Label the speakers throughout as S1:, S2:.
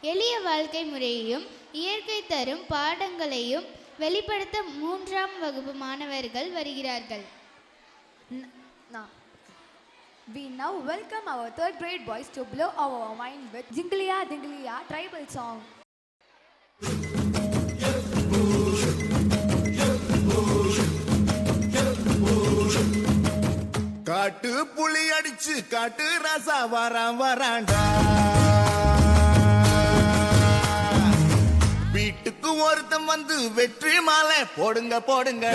S1: எளிய வாழ்க்கை முறையையும் இயற்கை தரும் பாடங்களையும் வெளிப்படுத்த 3ஆம் வகுப்பு மாணவர்கள் வருகிறார்கள்.
S2: We now welcome our 3rd grade boys to blow our mind with Jingaliya Jingaliya tribal song.
S3: காட்டு புலி அடிச்சு காட்டு ராசா வராண்டா, வீட்டுக்கு ஒருத்தம் வந்து வெற்றி மாலை போடுங்க.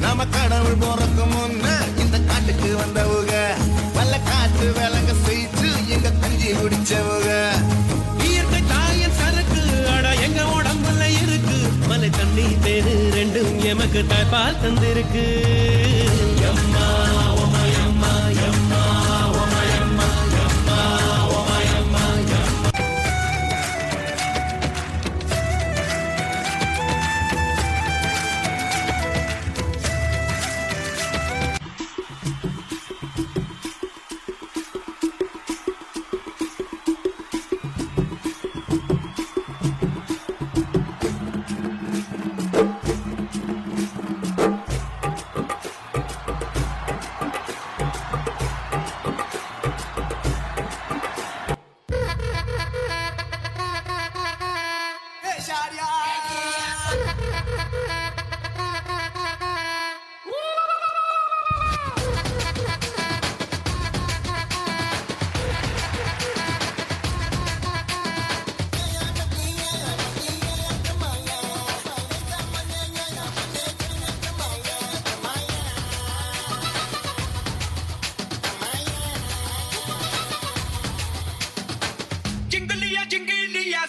S3: நம்ம கடவுள் போறதுக்கு முன்ன இந்த காட்டுக்கு வந்தவுக, வல்ல காட்டு விலங்க செய்து எங்க கஞ்சி குடிச்சவுக.
S4: இயற்கை தாயின் சரக்கு அட எங்க உடம்புல இருக்கு, மலை தண்ணி தேரு ரெண்டும் எமக்கு தாய்பால் தந்திருக்கு. எம்மா ஓமயம்மா எம்மா ஓமயம்மா எம்மா ஓமயம்மா எம்மா.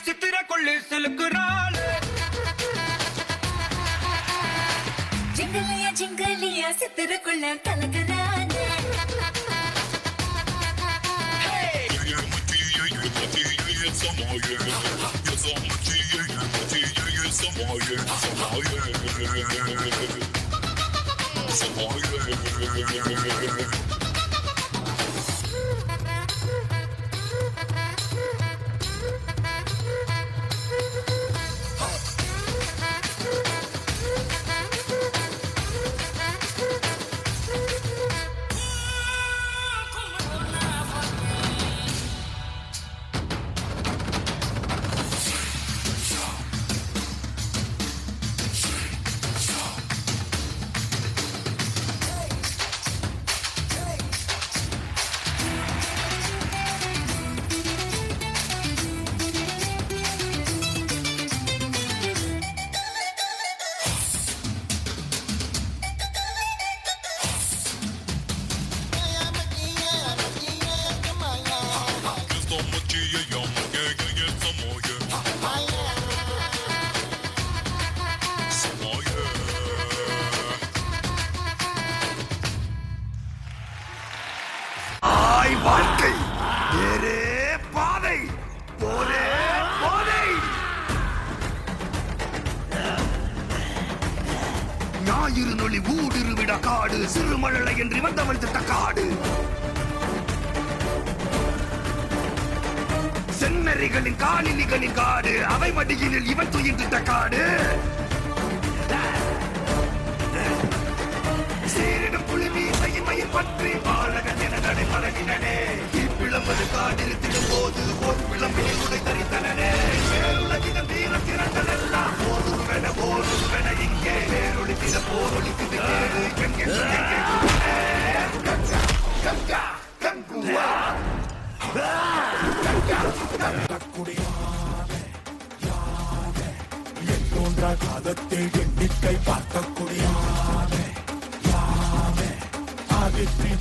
S4: சித்திர கொள்ளு செலுக்குறாள்,
S5: ஜிங்கலியா ஜிங்கலியா சித்திர கொள்ள கலக்குறாள்.
S3: வாழ்க்கை வேறே பாதை போதே போதை. ஞாயிறு நொழி ஊடுருவிட காடு, சிறுமழலை என்று வந்தவள் திட்ட காடு. செந்நெறிகளின் காலிலிகளின் காடு, அவை மடியினில் இவன் துயின்றிட்ட காடு. சீரிடும் புலி மீசையின் மயில் பற்றி பாலகன் என நடை பழகினனே. இப்பிளம்பது காடிருத்திடும் போது போர் பிளம்பில் உடை தரித்தனே. வேறுலகிதம் வீர திறந்ததெல்லாம் போருவென இங்கே வேறொழித்திட போரொழிக்குது கேடு. கங்கா கங்குவா என்னொன்ற காலத்தில் எண்ணிக்கை பார்க்கக்கூடியாத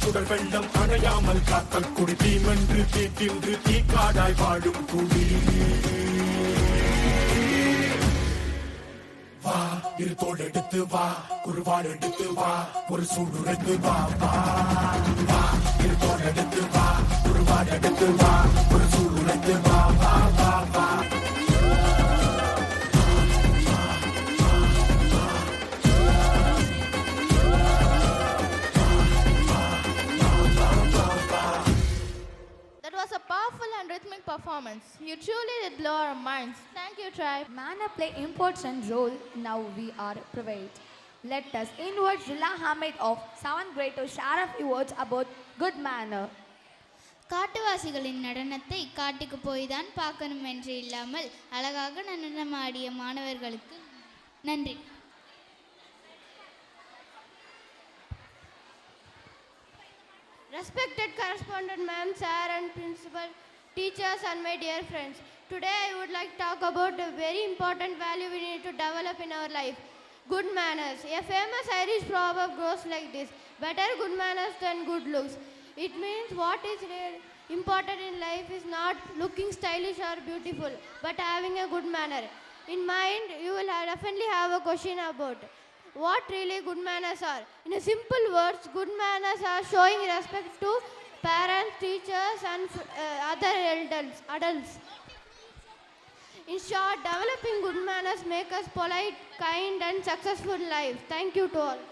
S3: சுடர் வெள்ளம் அணையாமல் காத்தல் குடி, தீமென்று தீட்டின்று தீக்காடாய் வாழும் குடி. வா இரு தோல் எடுத்து வா, குருவாள் எடுத்து வா, ஒரு சூடுரைத்து வா. வா இரு தோல் எடுத்து வா, குருவாள் எடுத்து வா, ஒரு சூடுரைத்து வா.
S1: powerful and rhythmic performance. You truly did blow our minds. Thank you, Tribe.
S2: Manner play important role. Now we are prevailed. Let us invite Zilla Hamid of 7th grade to share a few words about good manner.
S1: காட்டுவாசிகளின் நடனத்தை காட்டுக்கு போய் தான் பார்க்கணும் என்று இல்லாமல் அழகாக நடனமாடிய மாணவர்களுக்கு நன்றி.
S6: Respected correspondent ma'am, sir and principal, teachers and my dear friends. Today I would like to talk about a very important value we need to develop in our life. Good manners. A famous Irish proverb goes like this: better good manners than good looks. It means what is really important in life is not looking stylish or beautiful, but having a good manner. In mind, you will definitely have a question about what really good manners are. In a simple words, good manners are showing respect to parents, teachers and other adults. In short, developing good manners make us polite, kind and successful in life. Thank you to all.